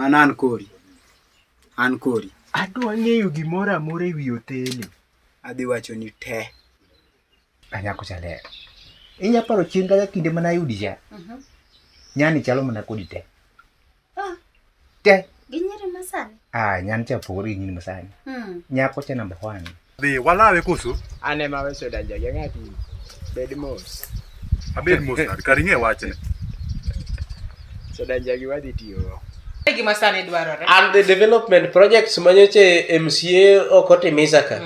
Mana an kori. Adwa ng'eyo gimoro amora ewi oteni. Adhi wacho ni te. Anyako chaler. Inya paro chieng' kaka kinde mana ayudi cha. Nyani chalo mana kodi te. Te. Ginyere masani. Nyani cha pori nyini masani. Nyako cha number 1. Dhi walawe koso. Ane ma weso danja gi ng'ati. Bed mos. Abed mos kar ing'e wachne. So danja gi wadhi tiyo. Gima sani dwarore. And the development projects manyoche MCA okotimisa ka.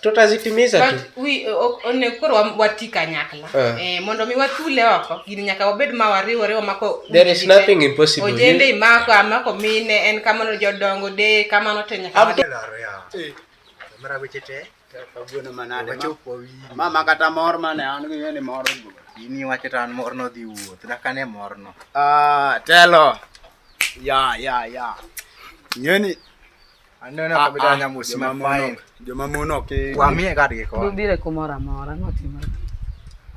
Tutazitimisa tu. We onekoro watika nyakla. Mondo mi wathule oko gini nyaka wabed ma wariwore mako. There is nothing impossible. Ojende mako mine en kamano jodongo de kamano te nyaka. Mara weche te kawuono manade mama kata mor mane an gi ng'eni mor Ini wacho tan mor no dhi wuoth. Dakane mor no. Telo. Ya. Ng'eni Aneno kabida nyamusi mafain. Joma mono ke Wamiye gad gi ko. Bire kumora mora ngotimore.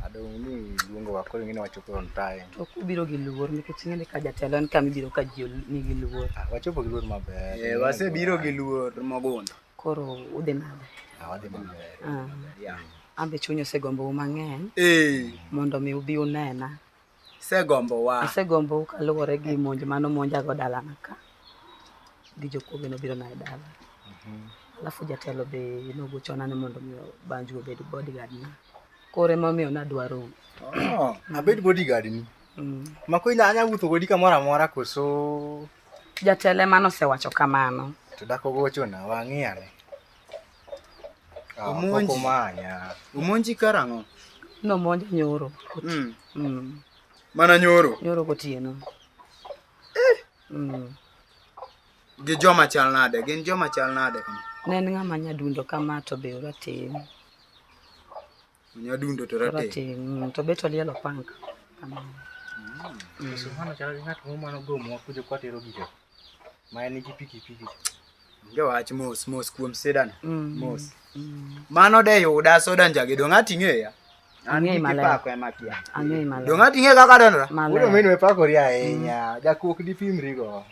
Adong ni luongo wa ko ng'ini wachopo on time. To kubiro gi luor nikech ng'eni ka jatelo en kama ibiro ka ji nigi luor. Wachopo gi luor maber. wasebiro gi luor mogundho. Koro udhi nade? Wadhi maber. Ambe chuny osegombo mang'eny. Mondo mi ubi unena. Segombo wa. Asegombo kaluwore gi monj mano monja go dalana ka. Gi jokuoge no biro na dala. Alafu jatelo be nogochona ni mondo mi banju obed bodyguard na. Kore mamiyo nadwaro. Abed bodyguard ni. Mako anya wuotho godi kamoro amora koso jatelo mano osewacho kamano. To dako gochona wang'iyane. Umonji karang'o? No monja nyoro. Mana nyoro? Nyoro gotieno. Gi joma chal nade? Gin joma chal nade kama? Ne en ng'ama nyadundo kama to be ratin. Nyadundo to ratin. To be to lielo panga. So mano chalo gi ng'at mano gomo wakujo kwatero gite. Ma en gi piki. Gewach mos kuom sedan. Mos. Mano de yuda soda njage dong ating'eya. Ang'e malek. Pako ema kia. Ang'e malek. Dong ating'e kaka donora. Uno meno e pakori ahinya. Jakuok di pimrigo.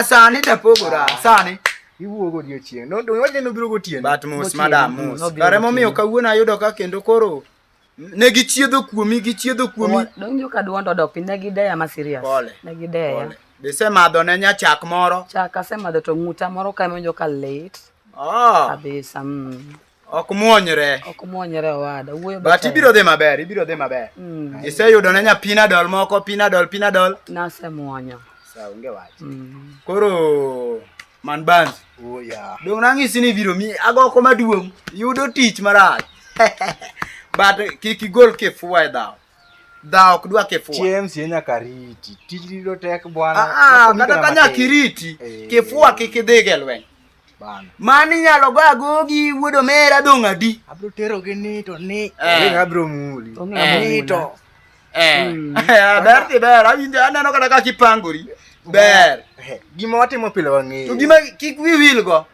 Sani da pogora. Sani. Iwuogo odiochieng'. No dong wache no biro gotieno. But mos madam mos. Kare momiyo kawuono ayudo ka kendo koro ne gichiedho kuomi. Donjo ka duondo dok piny ne gideya ma serious. Ne gideya. Bese madho ne nya chak moro. Chak asemadho to ng'uta moro ka monjo ka late. Kabisa. Ok muonyre. Owada. But ibiro dhi maber. Iseyudo ne nya pinadol moko, pinadol. Nasemuonyo. Saunge wach. Koro man bands. Dong nang'isi ni biro mi agoko maduong'. Yudo tich marach. But kik igol kifua e dhao. Dhao ok dwa kifua. James yenya kariti. Tich rito tek bwana. Kata kanya kiriti. Kifua kik idhi ge lweny. Mani nyalo gogi wuodo mera dong adi. Abro tero gi ni to ni. Abro muli. Nito. Ber. Awinjo aneno kata kaka ipangori. Ber. Gima watimo pile wang'eyo. To gima kik wiwil go.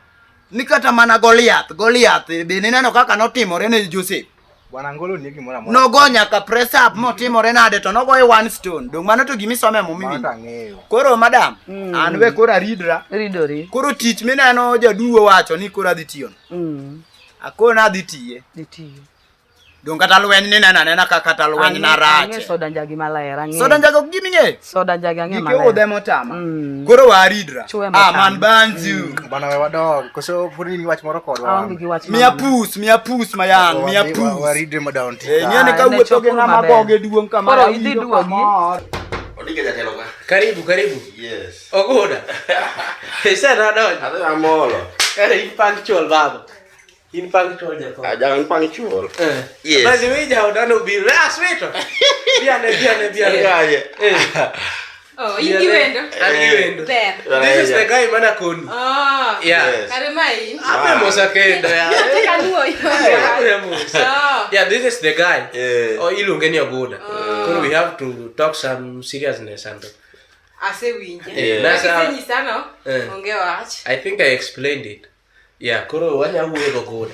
Ni kata mana Goliath be neno kaka notimore ne Joseph. Bwana ngolo ni gimoro amora. Nogo nyaka press up motimore nade to nogo e one stone. Dong mano to gimi some mo miwi. Koro madam, an we kora ridori. Koro tich mineno jaduwo wacho ni kora dhi tiyo. Akona dhi tiye. Dong kata lweny ni nena kata lweny na rach. Ang'e soda njagi maler ang'e. Soda njagi ok gimi ng'e. Soda njagi ang'e maler. Gike udhe motama. Koro waridra. Man banzu. Bana we wadog. Koso puri ni wach moro kodwa. Mia pus mayang. Waridre madon. Ng'ene ka wuotho gi ng'ama boge duong' kama. Koro idhi duogi. Onike jatelo ka. Karibu. Yes. Ogoda. Pesa na donjo. Adhi amolo. In punctual baba. In punctual jako. Jangan punctual. Yes. Basi wewe jaudano bila sweto. Biane. Oh, ingiwendo. There. This is the guy mana koni. Yeah. Karemai. Ape mosa kendo ya. Yeah, this is the guy. Ilungeni Ogoda. So we have to talk some seriousness and Asewinje. Nasa sana. Onge wach. I think I explained it. Yeah, koro wanya wuogo Ogoda.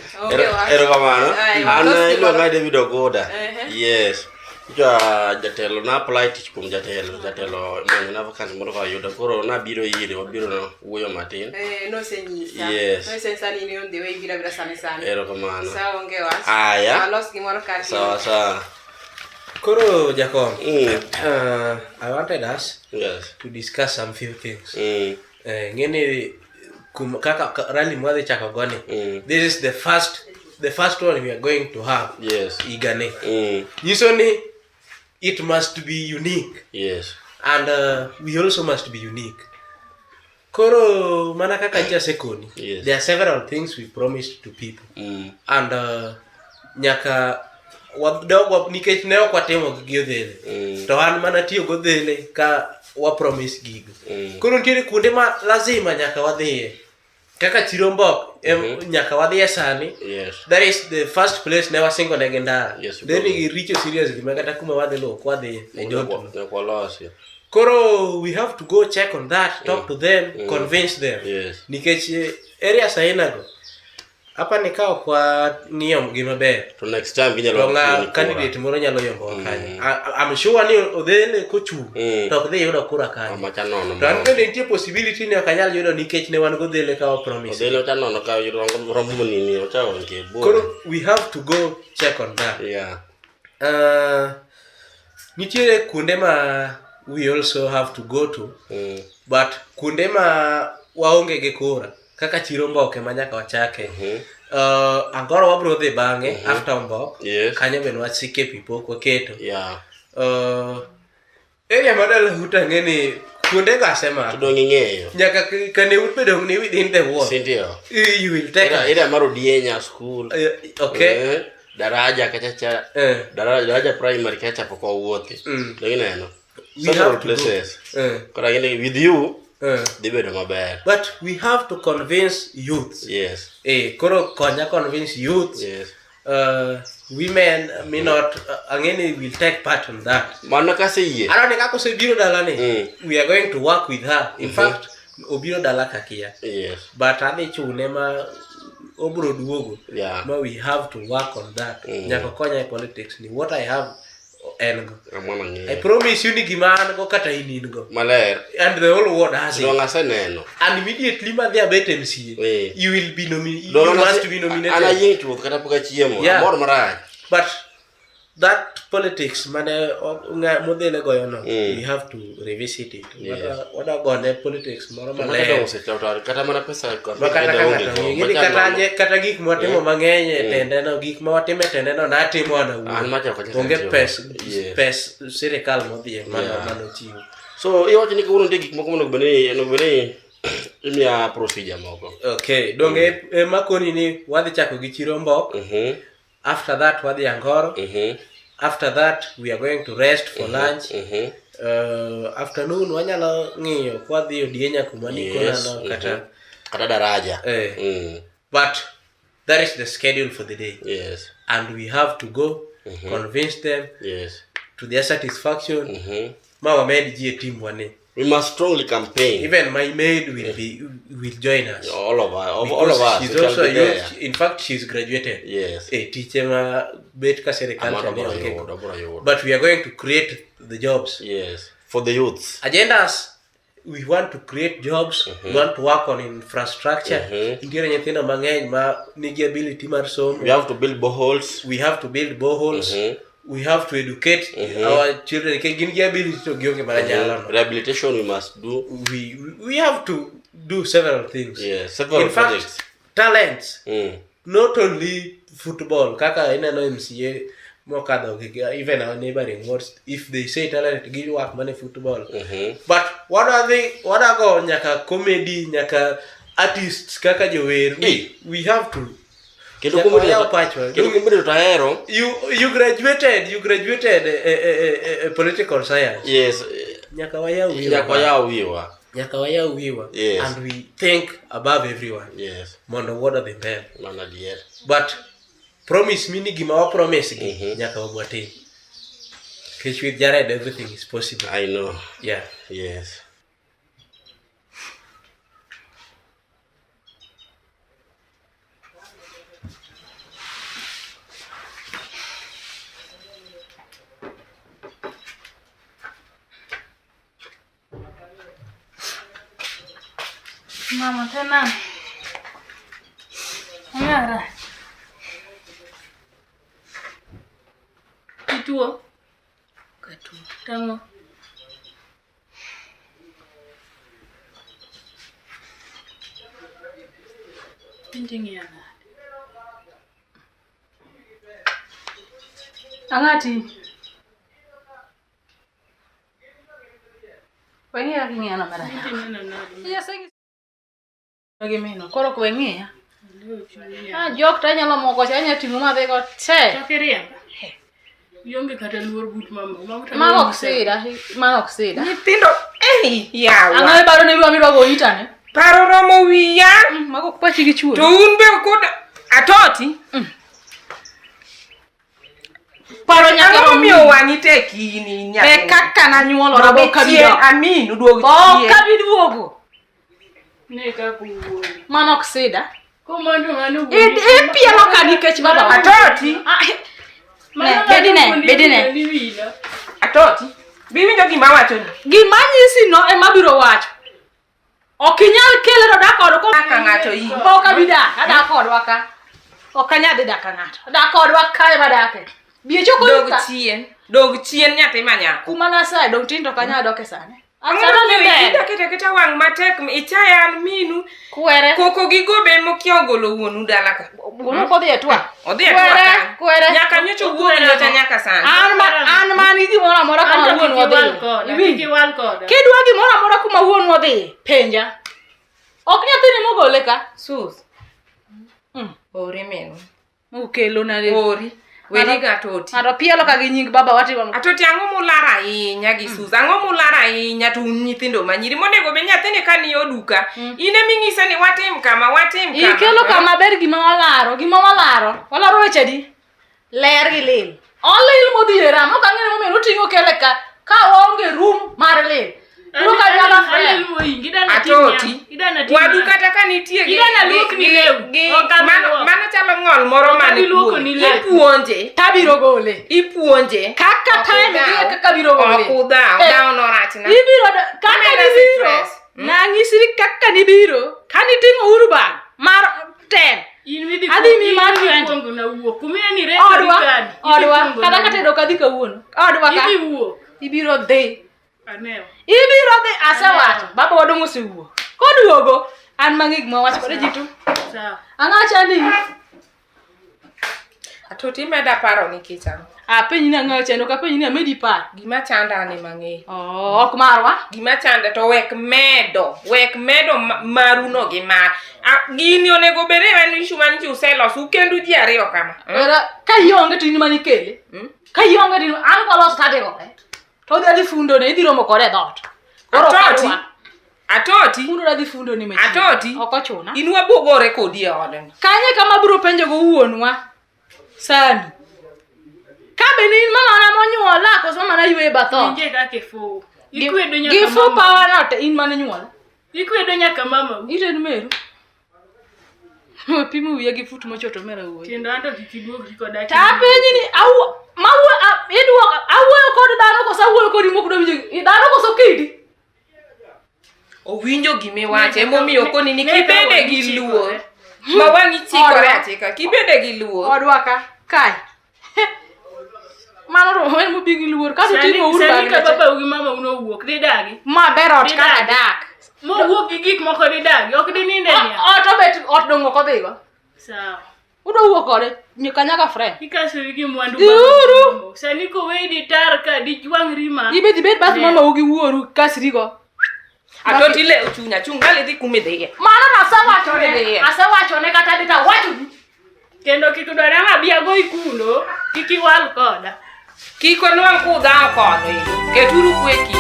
Erokamano. An iluonga David Ogoda. Yes. Jatelo na apply tich kuom jatelo manyo na vacant moro ka yudo koro na biro ire wabiro no wuoyo matin. No senyisa. Yes. No senyisa ni on the way bira sane. Erokamano. Sawa onge wach. Aya. Alos gimoro ka. Sawa. Koro Jacob, I wanted us to discuss some few things. Ngene kaka rally mwadhi chako goni. This is the first one we are going to have. Yes. Igane. Usually it must be unique. Yes. And we also must be unique. Koro mana kaka nja sekoni. Yes. There are several things we promised to people. And nyaka wadog nikech ne ok watimo gi odhele. To an mana tiyo godhele ka wa promise gigo. Koro nitiere kuonde ma lazima nyaka wadhiye. Kaka Chirombok nyaka wadhiye sani. Yes. That is the first place never single legendary. Yes. Then we reach seriously makata kuma wadhi lo kwadhi. I don't know. Koro we have to go check on that, talk to them, convince them. Yes. Nikech area saina go. Hapa nikao kwa niyom gima be. To next time ginyalo candidate moro nyalo yombo kanya. I'm sure ni odhele kochu. To ok dhi yudo kura kanya. Machanono. To an bende nitie possibility ni ok anyal yudo nikech ne wan godhele ka promise. Odhele chanono ka yudo romo nini ochawo nke bo. Koro we have to go check on that. Yeah. Nitie kuonde ma we also have to go to. But kuonde ma waonge ge kura. Kaka Chiromboke manyaka wachake. Angoro wabro dhi bange after Mbok. Yes. Kanyo ben wasike pipo kwa keto. Yeah. Area madala huta ngeni kuonde ga sema. Tudongi ng'eyo. Nyaka kane utbedo ni within the wall. Sindio. You will take area maro Dienya school. Okay. Daraja kachacha. Daraja primary kacha poko wuothi. Ngineno. We have places. Kora ngene with you. But we have to convince youth. Yes. Koro konya convince youth. Yes. Women may not again will take part in that. Manaka ye. I don't think I say biro dalane. We are going to work with her. In fact, obiro dalaka kia. Yes. But ane chunema obro duogo. Yeah. But we have to work on that. Nyako konya politics ni what I have. I promise you ni giman go kata inin go. Maler. And the whole world has it. And immediately man there bet MCA. You will be nominated. You must be nominated. Ana yin tu kata puka chiemo. Amor maraj. But that politics man modele go no. We have to revisit it. What are gone politics more maler. Kata mana pesa kata gik mwatimo mang'eny tende no gik mwatimo tende no natimo na onge pes sirikal modhie mano chiwo. So iwacho ni kawuono nitie gik moko monego beni imiya procedure moko. Okay, donge makoni ni wadhi chako gi Chirombok. After that wadhi Angoro. After that we are going to rest for lunch. Afternoon wanyalo ng'iyo kwadhi Odienya kuma nikono kata daraja. But that is the schedule for the day. Yes. And we have to go convince them to their satisfaction. Mawa maid ji team wane. We must strongly campaign. Even my maid will join us. All of us. She's also in fact she's graduated. Yes. A teacher bet ka serikali. But we are going to create the jobs. Yes. For the youths. Agendas. We want to create jobs. We want to work on infrastructure. Indiere nyithindo mang'eny ma nigi ability mar somo. We have to build boreholes. We have to build boreholes. We have to educate our children. Gin gi ability to gionge mana nyalo. Rehabilitation we must do. We have to do several things. Yes, several in projects. Fact, talents. Not only football. Kaka inano MCA mokadho even our neighboring wards, if they say talent give work money football. But what are go nyaka comedy nyaka artists kaka jower. We have to you graduated political science. Yes. Nyaka waya uwiwa. Yes. And we think above everyone. Yes. Mondo what are the men. But promise me ni gima wa promise gi nyaka wabwate. Cause with Jared everything is possible. I know. Yeah. Yes. Mama tena. Ngara. Kituo. Katuo. Tango. Pintingiana. Angati. Wengia kingiana mara. Pintingiana nadi. Ya sengi. Lagi meno. Koro kwengia. Jok ta nyalo moko cha nya tingo ma be go te. Chakiria. Yonge kata luor but mama. Ma oksida. Nyithindo yawa. Angae baro ne biwa mirwa go itane. Paro romo wiya. Mago kwachi gi chuo. To un be kod atoti. Paro nyaka Ang'o miyo wangi te kini nyaka. Be kaka na nyuolo rabo kabido. Amin uduog chien. Kabiduogo. Ne ka kuwo. Mano oksida. Komando nganu. Pielo ka nikech baba atoti. Bedine. Atoti. Biwinjo gima wacho ni. Gima nyisi no ema biro wacho. Okinyal kelero dakod ko Kaka ng'ato yi. Boka bida, ada kodwa ka. Okanya de daka ng'ato. Da kodwa ka ema dake. Biye choko Dog chien nyathi manyako. kuma na sa dong tindo kanya doke sane. Ang'o miyo ida keta wang' matek ichaya minu. Kwere. Koko gigo be mokio golo wuonu dala ka. Wuonu kodhi etwa. Odhi etwa. Kwere. Nyaka nyocho wuonu nyocha nyaka sana. An man idi mora mora kama wuonu odhi. Iki wal koda. Kidwa gi mora mora kuma wuonu odhi. Penja. Ok nyathini mogole ka. Sus. Ori menu. Ukelo na le. Ori. Wedi ga atoti. Aro pielo ka gi nying baba wati wang. Atoti ang'o mulara ahinya gi Sus. Ang'o mulara ahinya to nyithindo manyiri monego be nyathini kani oduka. Ine ming'ise ni watim kama. Ikelo kama ber gima walaro. Walaro weche di. Ler gi lil. Olil modhiera. Mok ang'ene momiyo oting'o kele ka. Ka onge room mar lil. Luka nyala friend. Atoti. Wadu kata ka nitie gi. Mano chalo ng'ol moro mane ipuonje. Tabiro gole. Ipuonje. Kaka time gi kaka biro gole. Okudha. Down orachna. Ibiro kaka ni biro. Na ngisiri kaka ni biro. Kani tingo urban. Mar 10. Adi mi mar 20. Na wuok. Kumia ni reto kan. Odwa. Kada kata do kadhi kawuono. Odwa ka. Ibi wuok. Ibiro dhi. Aneo. Ibiro dhi asewacho. Baba wadong osewuok. Koduogo an mang'ig ma wacho kode jitu. Sawa. Ang'acha ni. Atoti meda paro ni kichang. Penyi na ng'acha no ka penyi ni amedi par. Gima chanda ni mang'e. Ok marwa. Gima chanda to wek medo maruno gi mar. Gini onego bere en issue man ji useloso kendu ji ariyo kama. Era ka ionge tin mani kele. Ka ionge tin an ko los tade go. To dhi fundo ne idhi romo kore dot. Atoti. Fundo dhi fundo ni mechi. Atoti. Ok ochuna. Inwa bogore kodi e odni. Kanye kama biro penjo go wuonwa. Sani. Kabe ni mama na monyuola koso mama na ywe batho. Nje ka kifo. Ikwedo nyaka mama. Gifu power not in mane nyuola. Ikwedo nyaka mama. Ite ni meru. Pimu wiye gifutu mochoto mera wuoyi. Kendo anto kikiduok kikoda. Ta penyi ni awuoyo kod dhano koso awuoyo kodi mok do winjo. Dhano koso kidi. Owinjo gime wache momiyo koni ni kibede gi luor. Ma wangi chikore achika. Kibede gi luor. Odwa ka kai. Mano ro en mo bigi luor ka to tingo uru bagi. Ka baba ugi mama uno wuok di dagi. Ma berot ka dak. Mo wuok gi gik moko di dagi. Ok di ninde nia. Oto bet ot dongo ko dhigo. Sawa. Udo wuok kode nyaka friend. Ikaso gi mwandu baba. Sani ko we di tar ka di jwang rima. Ibedi bet bas mama ugi wuoru kasrigo. Atoti le uchunya chungali dhi kumidhiye. Mano asewacho ne kata dita wacho ni. Kendo kikudwara mabia go ikuno, kikiwal koda. Kiko nwang kudha kodo. Keturu kweki.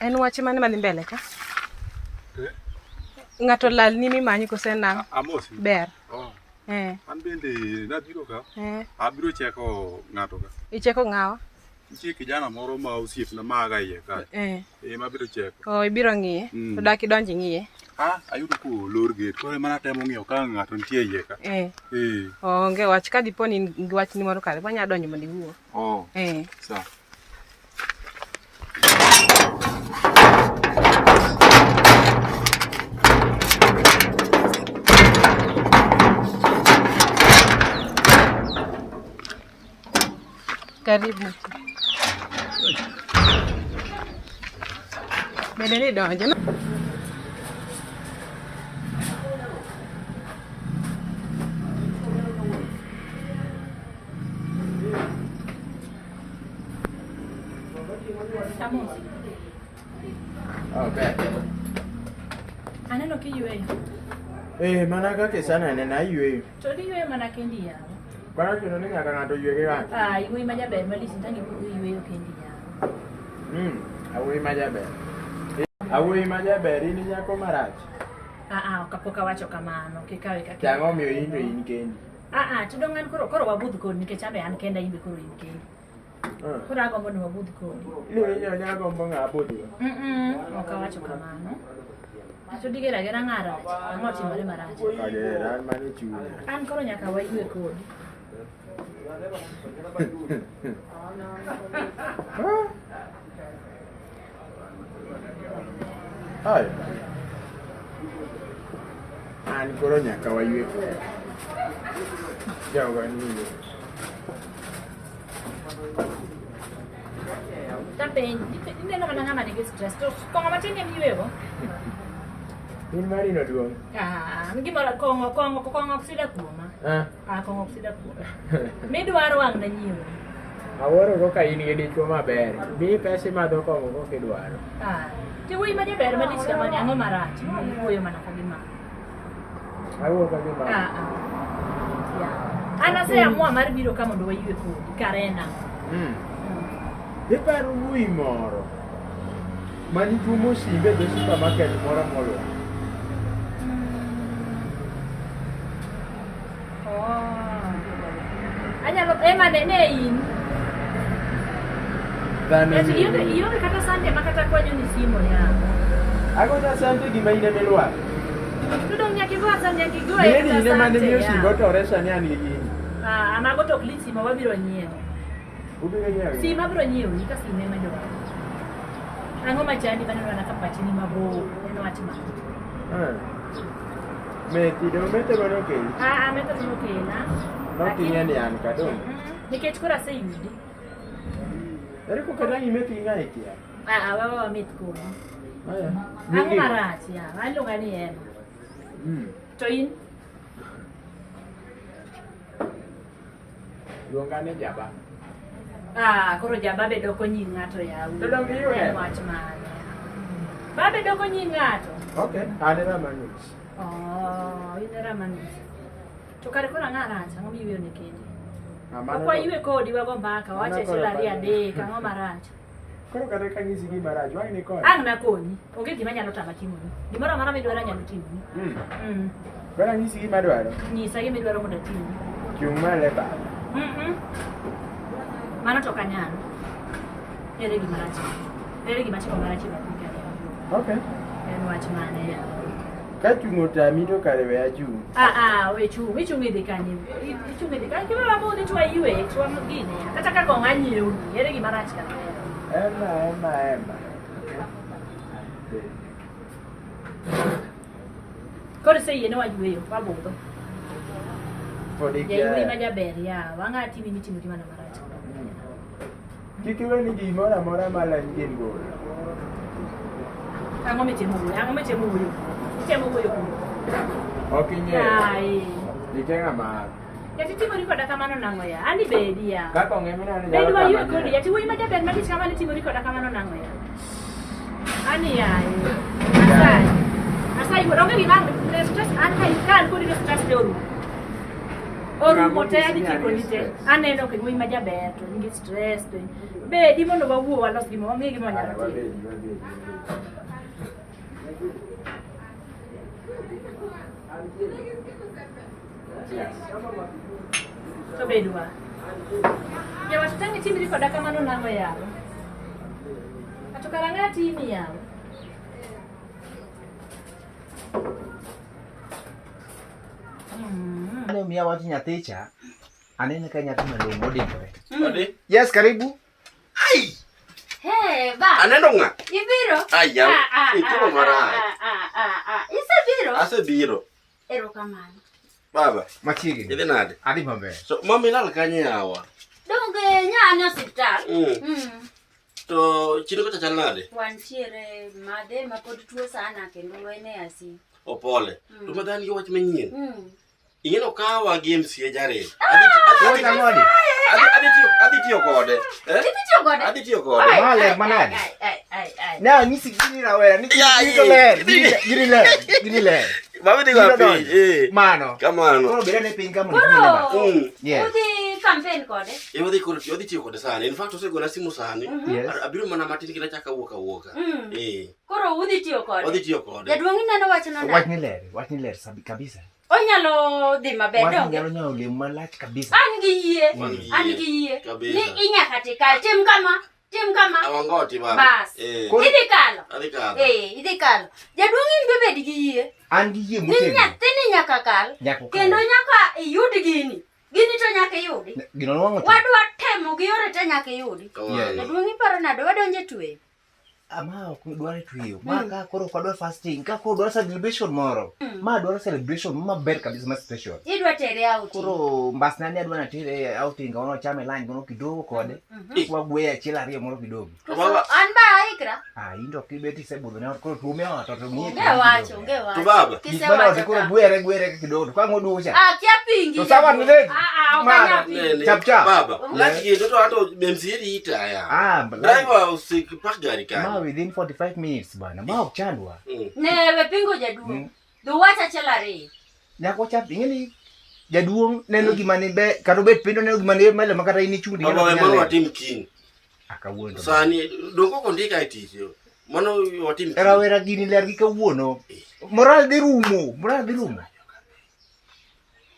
En wache mane madhi mbele ka? Ng'ato lal ni mimanyi kose nang'? Amosi. Ber. Oh. An bende nabiro ka. Abiro cheko ng'ato ka. Icheko ng'awa? Nitie kijana moro ma osiepna maga iye ka. Mabiro cheko. Ibiro ng'iye? To dak idonji ng'iye? Ayudo ko lor gate. Koro mana temo ng'iyo ka ng'ato nitie iye ka. Onge wach ka dipo ni wach ni moro kare, wanya donjo mondo iwuo. Sawa. Karibu. Bede ni donjo. Aneno kiyueyo. Mana kaka sana nena yweyo. To diyueyo mana kendi yawa. Kwana kino ni nyaka ng'ato ywe gi ng'ato. Yweyi ma jaber malisi tangi yweyo kendi yawa. Awuoyi ma jaber. Awuoyi ma jaber in nyako marach. Kapok awacho kamano, kikawe ka. Tang'o miyo in to in kendi. To dong an koro wabudh kodi nikech ambe an kenda imbe koro in kendi. Koro agombo ni wabudh kodi. Ni nyagombo ng'a budho. Ok awacho kamano. To digera gera ng'ara. Ang'o timore marach? Agera an mane chunya. An koro nyaka waywe kodi. Hai. An koro nyaka waywe kodi. Jogo ni. Tapi ineno mana ng'ama nigi stress. To kong'o matin em yweyo? In mari no duong. Gimoro kong'o ok sida kuoma. Kong'o ok sida kuoma. Midwaro wang' na nyiewo. Awuoro go ka in gi dichwo maber. Bi pesa madho kong'o go kidwaro. Ti wuoyi ma jaber ma dich kamani ang'o marach? Wuoyo mana ka gima. Awuo ka gima. An aseamua mar biro ka mondo waywe kodi kare en ang'o? Iparo wuoyi moro mani tuomo simbe e supermarket moro molwa. Anyalo ema ne in. Ionge kata sande ma kata kwanyo ni simo ya. Ago na sande gima ine melwa. Tudong nyaki go sande nyaki go e kata sande. Ni mane miyo simbo to resa ni an gi gini. Amago tok lit simo wabiro nyiewo. Ubiro nyiewo? Sima biro nyiewo ni ka sime ma dwaro. Ang'o machandi baneno na kapatini mabo en wach ma. Meti do mete bano keli. Mete bano kela. Nokinya ni an kadong. Nikech kora seyudi. Ere ko kata imeti ngai kia. Wawa mit ko. Ang'o marach ya. Aluonga ni en. To in? Luonga ni Jaba. Koro Jaba be doko nying ng'ato ya. Dodong iyo ne? Wach mane. Babe doko nying ng'ato. Okay, anera manus. Inera manus. To kare kora ng'ara acha, ang'o miwuoyo ne kendi? Amano. Ok waywe kodi wago mbaka, wacha achiel ariyo adek, ang'o marach? Koro kata ka nyisi gima rach, wang' ni koni? Ang' nakonyi, onge gima nyalo tama timoni. Gimoro amora midwaro nyalo timoni. Koro nyisi gima dwaro? Nyisa gima idwaro mondo atimni. Chung' male baba. Mano to kanyalo. Ere gima rach. Ere gima chiko marach e bathi kanyo. Okay. En wach mane ya. Ka chung' otami to kare we achung'. We chung', ichung' idhi kanye. Ichung' idhi kanye. Kima wamodhi to waywe, to wamgine. Kata ka kong'o anyiewo ni, ere gima rach kanyo. Emma. Koro seyiene wayweyo, wabudho. Podi kia. Yawuoyi ma jaber ya, wang'a timi mitimo gima na marach. Kik iwe ni gimoro amora malany gin gol. Ang'o mitimo wuoyo? Itemo wuoyo kuno. Ok ing'eyo. Ike ng'ama. Yati timori koda kamano nang'o ya? Ani bedi ya. Kaka ong'emina ni Bedi waywe kodi, yati wuoyi ma jaber madich kamano timori koda kamano nang'o ya? Ani ya. Asai onge gima stress an kan kodi no stress te orumo te aditieko ni te. Aneno ke wuoyi ma jaber to nigi stress to. Bedi mondo wawuo walos gima wang'e gima wanyalo timo. To bedwa. Ya watutangi timu liko daka mano nango yao. Atukaranga timu yao. Ane mia watu nyaticha. Anene ka nyathi malongo dingore. Ade. Yes, karibu. Ai. Hey, ba. Aneno nga. Ibiro? Ai ya. Ituko mara. Isa biro? Ase biro. Ero kamano. Baba. Machigi. Idhi nade? Adi maber. So mami lal kanye yawa. Donge nyane hospital. To chiro ko chachal nade? Wantiere made ma pod tuo sana kendo wene asi. Opole. To madan yo wach manyien. Ingeno kawa games ye jare. Adi tiyo kode. Adi tiyo kode. Male manade. Na nisi gini rawera, nisi gini ler. Mami digo api. Mano. Kamano. Koro bera ne pinga mo ni ba. Yes. Udi campaign kode. Yodi tiyo kode sana. In fact osegona simu sani. Abiro mana matini kila chaka woka. Koro udi tiyo kode. Odi tiyo kode. Jaduongi neno wacho nanda. Wach ni ler sabi kabisa. Onyalo dhi maber donge. Wach nyalo nyawo lem malach kabisa. An gi yie. Ni inyaka tikal tim kama. Awangoti baba. Bas. Idhi kalo. Idhi kalo. Jaduongi be bed gi yie. An gi yie Ni mutego. nyathini nyaka kal. Kendo nyaka iyud gini. Gini to nyaka iyudi. Gino nwang'o to. Wadwa temo gi yore te nyaka iyudi. Jaduongi paro nade wadonje twe. Ama ok dware tuyo. Ma ka koro kwa dware fasting. Ka koro dware celebration moro. Ma dware celebration maber kabisa ma special. Idwa tere out. Koro mbasna ni adwa na tere outing ono chame lunch gono kidogo kode. Kwa gwe achiel ariyo moro kidogo. An ba ikra. Indo kibeti sebudho ne koro tume ot to nie. Nge wacho. To baba. Kise wacho. Koro gwere kidogo. Kwa ngodu ucha. Kia pingi. To sawa ni lady. Okanya pingi. Chap. Baba. Laki to ato bemsiri ita ya. Driver usikipak gari ka. Within 45 minutes bana. Ma ok chandwa. Ne we pingo jaduong. Do wacha chelare. Nyako chap ingeni jaduong neno gima ni be kado bet pindo neno gima ni mele makata ini chundi. Baba we mano watim king. Akawuono. Sani dongo kondika itich. Mano watim king. Rawera gini ler gi kawuono. Moral di rumo.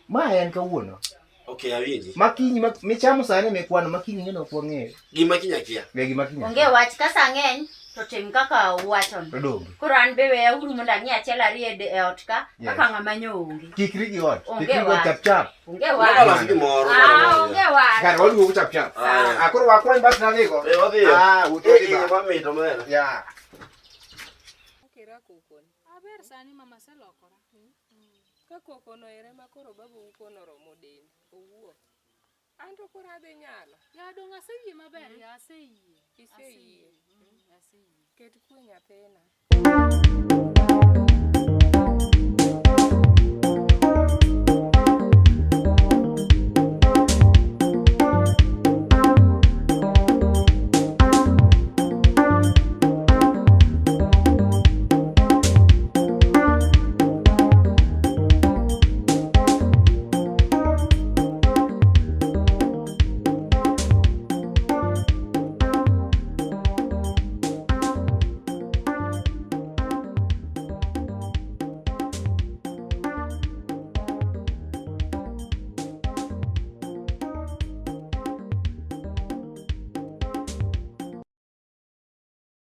Ma en kawuono. Okay, awinji. Makinyi michamo sane mekwano makinyi ngeno kwa ng'eyo. Gima kinyakia. Gima kinyakia. Onge wach kasa ng'eny to tim kaka wachon. Koro an be we uru mondo ang'i achiel ariyo e ot ka kaka ng'ama nyonge. Kikri gi ot. Onge Kikri go chap. Onge wach. Onge wach. Kar olu chap. Akoro wakwany bas na nigo. Wadhi. Utodi ba. Mamito mera. Ya. Kira kokon. Aber sani mama selokora. Ka kokono ere makoro babu ukono romo den. Owuok. Anto koro adhi nyalo. Ya dong aseyie maber. Ya aseyie. Iseyie. Aseyie. Ket kwe nyathina.